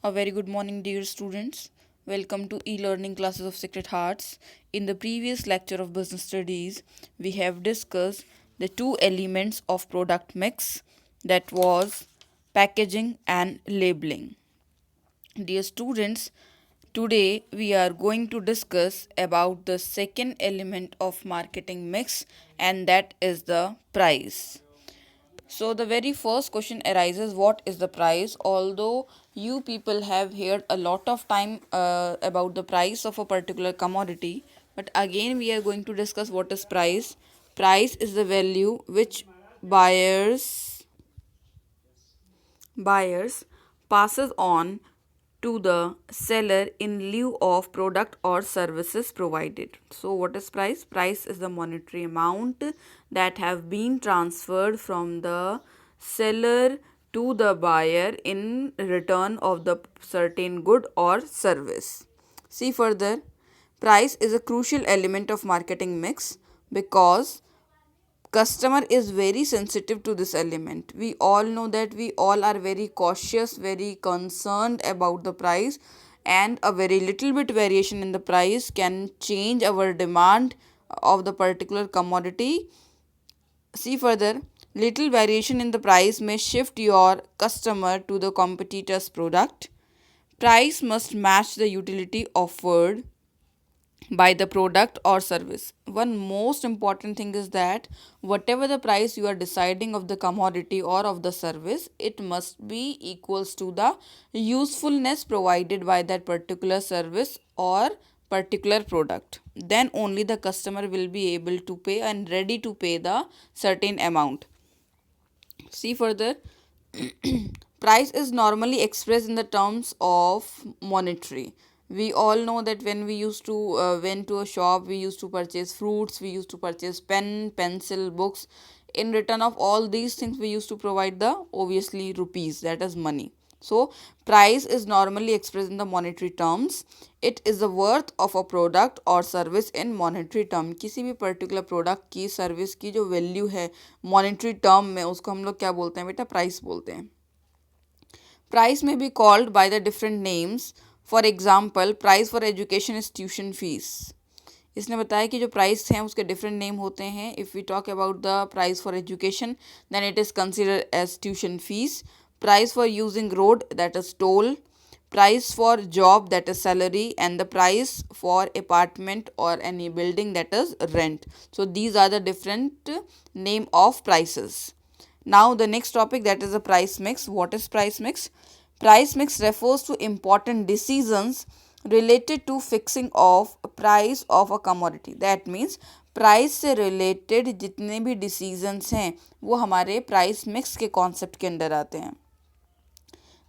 A very good morning, dear students. Welcome to e-learning classes of Sacred Hearts. In the previous lecture of business studies, we have discussed the two elements of product mix, that was packaging and labeling. Dear students, today we are going to discuss about the second element of marketing mix, and that is the price. So the very first question arises, what is the price? Although you people have heard a lot of time about the price of a particular commodity, but again we are going to discuss what is price. Price is the value which buyers passes on to the seller in lieu of product or services provided. So what is price? Price is the monetary amount that have been transferred from the seller to the buyer in return of the certain good or service. See further, price is a crucial element of marketing mix because customer is very sensitive to this element. We all know that we all are very cautious, very concerned about the price, and a very little bit variation in the price can change our demand of the particular commodity. See further, little variation in the price may shift your customer to the competitor's product. Price must match the utility offered by the product or service. One most important thing is that whatever the price you are deciding of the commodity or of the service, it must be equals to the usefulness provided by that particular service or particular product. Then only the customer will be able to pay and ready to pay the certain amount. See further, price is normally expressed in the terms of monetary. We all know that when we used to went to a shop, we used to purchase fruits, we used to purchase pen, pencil, books. In return of all these things, we used to provide the obviously rupees, that is money. So price is normally expressed in the monetary terms. It is the worth of a product or service in monetary term. किसी भी particular product की service की जो value है monetary term में, उसको हम लोग क्या बोलते हैं बेटा? प्राइस बोलते हैं. Price may be called by the different names. For example, price for education is tuition fees. इसने बताया कि जो प्राइस हैं उसके डिफरेंट नेम होते हैं. If we talk about the price for education, then it is considered as tuition fees. Price for using road, that is toll. Price for job, that is salary. And the price for apartment or any building, that is rent. So these are the different name of prices. Now the next topic, that is the price mix. What is price mix? Price mix refers to important decisions related to fixing of price of a commodity. That means price से related जितने भी decisions हैं वो हमारे price mix के concept के अंदर आते हैं.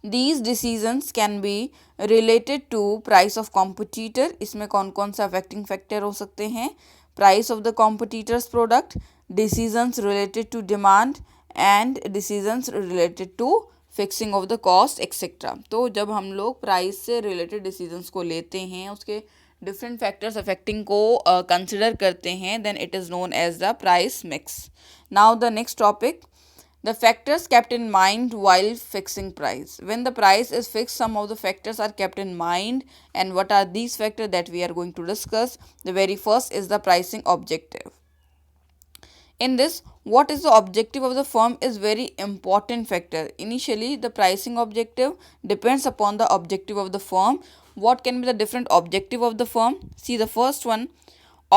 These decisions can be related to price of competitor. इसमें कौन कौन सा अफेक्टिंग फैक्टर हो सकते हैं? Price of the competitors product, decisions related to demand, and decisions related to fixing of the cost etcetera. तो जब हम लोग प्राइस से रिलेटेड डिसीजंस को लेते हैं, उसके डिफरेंट फैक्टर्स अफेक्टिंग को कंसिडर करते हैं, then it is known as the price mix. Now the next topic, the factors kept in mind while fixing price. When the price is fixed, some of the factors are kept in mind. And what are these factors that we are going to discuss? The very first is the pricing objective. In this, what is the objective of the firm is very important factor. Initially, the pricing objective depends upon the objective of the firm. What can be the different objective of the firm? See the first one,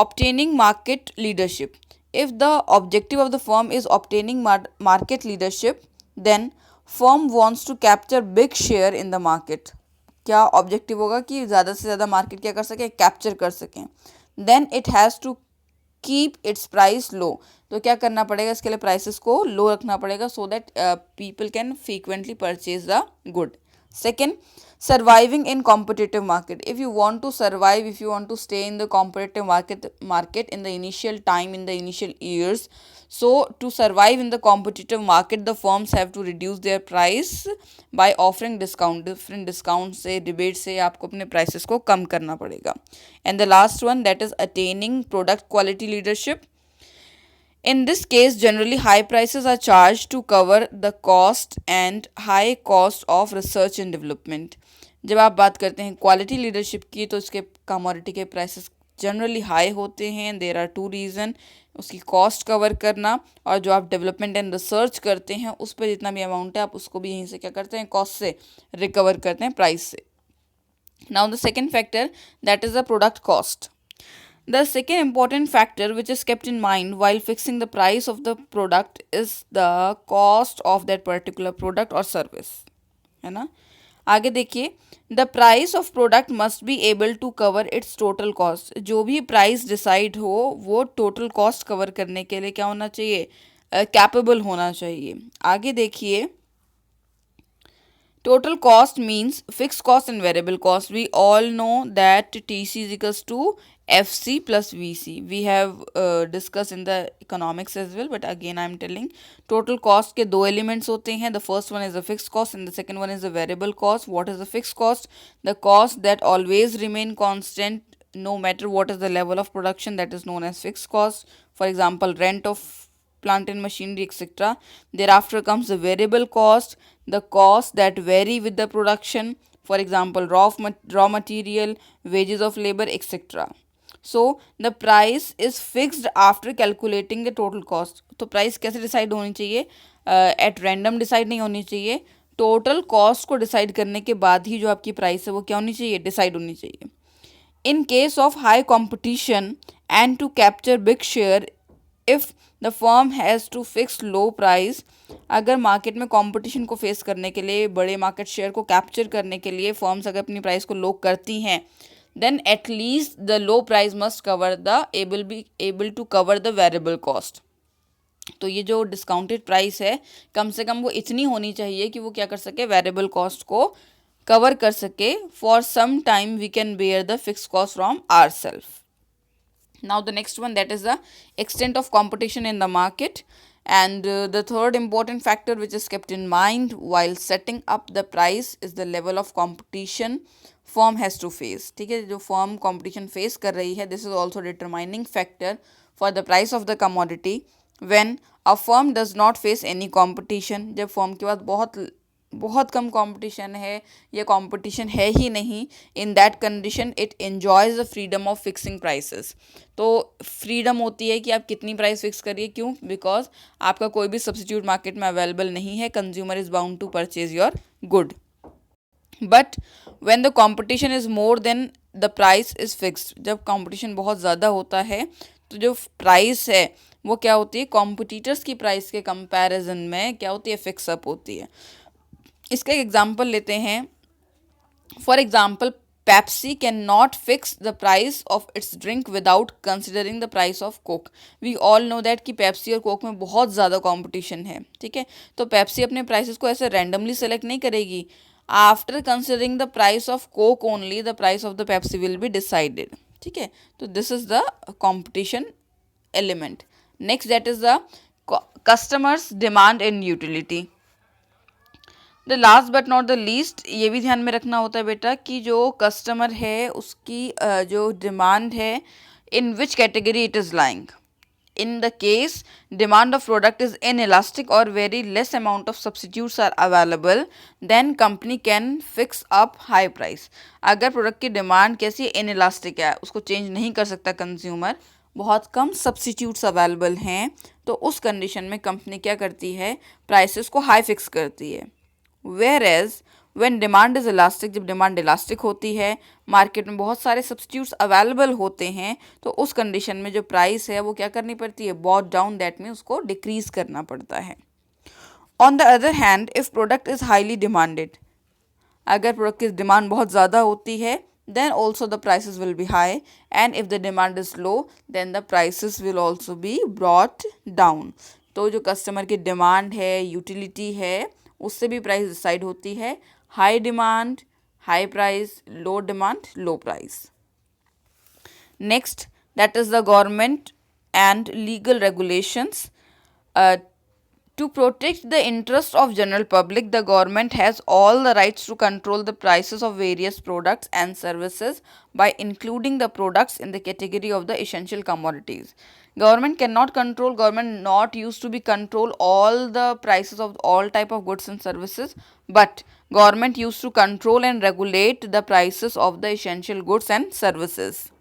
obtaining market leadership. If the objective of the firm is obtaining market leadership, then firm wants to capture big share in the market. क्या objective होगा कि ज़्यादा से ज़्यादा market क्या कर सकें? Capture कर सकें. Then it has to keep its price low. तो क्या करना पड़ेगा? इसके लिए प्राइसेस को लो रखना पड़ेगा so that people can frequently purchase the good. Second, surviving in competitive market. If you want to survive, if you want to stay in the competitive market in the initial time, in the initial years, so to survive in the competitive market, the firms have to reduce their price by offering discount. Different discounts से, rebate से आपको अपने prices को कम करना पड़ेगा. And the last one, that is attaining product quality leadership. In this case, generally high prices are charged to cover the cost and high cost of research and development. जब आप बात करते हैं क्वालिटी लीडरशिप की तो इसके commodity के prices generally high होते हैं. देर आर टू रीज़न, उसकी कॉस्ट कवर करना और जो आप डेवलपमेंट एंड रिसर्च करते हैं उस पर जितना भी अमाउंट है आप उसको भी यहीं से क्या करते हैं, कॉस्ट से रिकवर करते हैं, प्राइस से. Now the second factor that is the product cost. The second important factor which is kept in mind while fixing the price of the product is the cost of that particular product or service. है ना. आगे देखिए, the price of product must be able to cover its total cost. जो भी price decide हो वो total cost cover करने के लिए क्या होना चाहिए, कैपेबल होना चाहिए. आगे देखिए, total cost means fixed cost and variable cost. We all know that TC is equals to FC plus VC. We have discussed in the economics as well, but again I am telling total cost के दो elements होते हैं. The first one is the fixed cost and the second one is the variable cost. What is the fixed cost? The cost that always remain constant no matter what is the level of production, that is known as fixed cost. For example, rent of plant and machinery, etc. Thereafter comes the variable cost, the cost that vary with the production. For example, raw material, wages of labor, etc. So the price is fixed after calculating the total cost. तो price कैसे decide होनी चाहिए, at random decide नहीं होनी चाहिए. Total cost को decide करने के बाद ही जो आपकी प्राइस है वो क्या होनी चाहिए, डिसाइड होनी चाहिए. In case of high competition and to capture big share, if the firm has to fix low price, अगर मार्केट में कंपटीशन को फेस करने के लिए, बड़े मार्केट शेयर को कैप्चर करने के लिए फर्म्स अगर अपनी प्राइस को लो करती हैं, then at least the low price must cover the able to cover the variable cost. तो ये जो डिस्काउंटेड प्राइस है कम से कम वो इतनी होनी चाहिए कि वो क्या कर सके, वेरिएबल कॉस्ट को कवर कर सके. For some time we can bear the fix cost from our self. Now the next one, that is the extent of competition in the market. And the third important factor which is kept in mind while setting up the price is the level of competition firm has to face. ठीक है, जो firm competition face कर रही है, this is also determining factor for the price of the commodity. When a firm does not face any competition, जब firm के पास बहुत कम competition है या कंपटीशन है ही नहीं, in that condition it enjoys the freedom of fixing prices. तो freedom होती है कि आप कितनी प्राइस फिक्स करिए. क्यों? बिकॉज आपका कोई भी सब्सिट्यूट मार्केट में अवेलेबल नहीं है. Consumer is bound to purchase your good. But when the competition is more than the price is fixed, जब कंपटीशन बहुत ज़्यादा होता है तो जो प्राइस है वो क्या होती है, कॉम्पिटिटर्स की प्राइस के कंपैरिजन में क्या होती है, फिक्सअप होती है. इसका एक एग्जाम्पल लेते हैं. For example, Pepsi can not fix the price of its drink without considering the price of Coke. We all know that कि पेप्सी और कोक में बहुत ज़्यादा कंपटीशन है. ठीक है, तो पेप्सी अपने प्राइसेस को ऐसे रैंडमली सेलेक्ट नहीं करेगी. After considering the price of Coke only the price of the Pepsi will be decided. ठीक है, तो this is the competition element. Next, that is the customers demand and utility. The last but not the least, ये भी ध्यान में रखना होता है बेटा कि जो कस्टमर है उसकी जो डिमांड है, in which category it is lying. In the case demand of product is inelastic or very less amount of substitutes are available, then company can fix up high price. अगर product की demand कैसी है, inelastic है, उसको change नहीं कर सकता consumer, बहुत कम सब्सिट्यूट्स अवेलेबल हैं, तो उस कंडीशन में कंपनी क्या करती है, प्राइसेस को हाई फिक्स करती है. Where as when demand is elastic, जब डिमांड इलास्टिक होती है, मार्केट में बहुत सारे सब्सटीट्यूट्स अवेलेबल होते हैं, तो उस कंडीशन में जो प्राइस है वो क्या करनी पड़ती है, बॉट डाउन, दैट मीन उसको डिक्रीज करना पड़ता है. On the other hand, if product is highly demanded, अगर प्रोडक्ट की डिमांड बहुत ज़्यादा होती है, then also the prices will be high, and if the demand is low then the prices will also be brought down. तो जो customer की demand है, यूटिलिटी है, उससे भी प्राइस डिसाइड होती है. High demand high price, low demand low price. Next, that is the government and legal regulations. To protect the interest of general public, the government has all the rights to control the prices of various products and services by including the products in the category of the essential commodities. Government cannot control, government not used to be control all the prices of all type of goods and services, but government used to control and regulate the prices of the essential goods and services.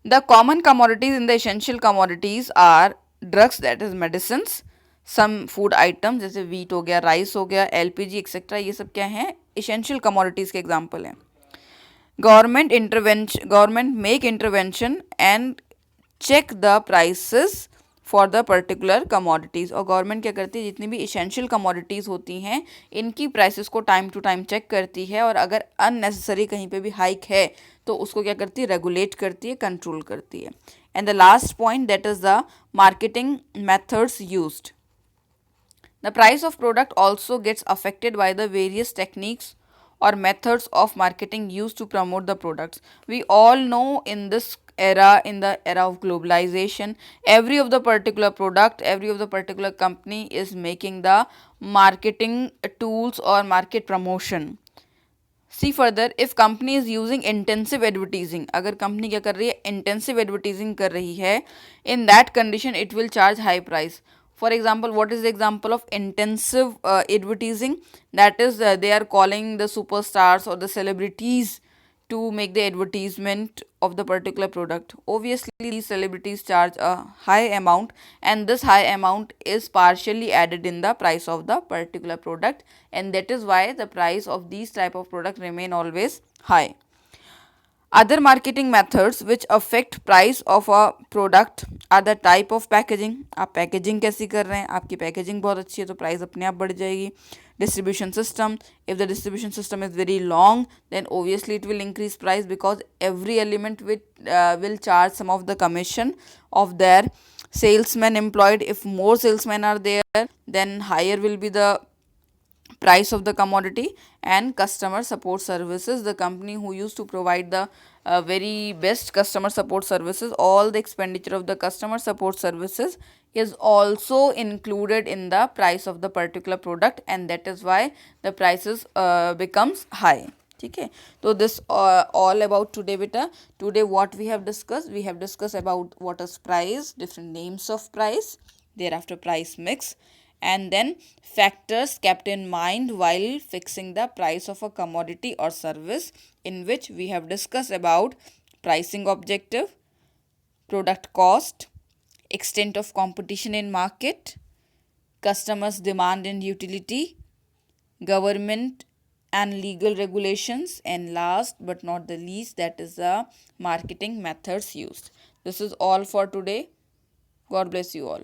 The common commodities in the essential commodities are drugs, that is medicines, some food item जैसे wheat हो गया, rice हो गया, LPG etcetera, ये सब क्या हैं, essential commodities के एग्जाम्पल हैं. Government make intervention and check the prices for the particular commodities. और गवर्नमेंट क्या करती है, जितनी भी इसेंशियल कमोडिटीज़ होती हैं इनकी प्राइसेस को टाइम टू टाइम चेक करती है, और अगर अननेसेसरी कहीं पे भी हाइक है तो उसको क्या करती है, रेगुलेट करती है, कंट्रोल करती है. And the last point, that is the marketing methods used. The price of product also gets affected by the various techniques or methods of marketing used to promote the products. We all know in this era, in the era of globalization, every of the particular product, every of the particular company is making the marketing tools or market promotion. See further, if company is using intensive advertising, अगर company क्या कर रही है, intensive advertising कर रही है, in that condition it will charge high price. For example, what is the example of intensive advertising? That is, they are calling the superstars or the celebrities to make the advertisement of the particular product. Obviously, these celebrities charge a high amount, and this high amount is partially added in the price of the particular product, and that is why the price of these type of product remain always high. Other marketing methods which affect price of a product are the type of packaging. आप packaging कैसी कर रहे हैं, आपकी packaging बहुत अच्छी है तो प्राइस अपने आप बढ़ जाएगी. Distribution system, if the distribution system is very long, then obviously it will increase price, because every element will charge some of the commission of their salesmen employed. If more salesmen are there, then higher will be the price of the commodity. And customer support services, the company who used to provide the very best customer support services, all the expenditure of the customer support services is also included in the price of the particular product, and that is why the prices becomes high. ठीक है, तो this all about today beta. Today what we have discussed about what is price, different names of price, thereafter price mix, and then factors kept in mind while fixing the price of a commodity or service, in which we have discussed about pricing objective, product cost, extent of competition in market, customers demand and utility, government and legal regulations, and last but not the least, that is the marketing methods used. This is all for today. God bless you all.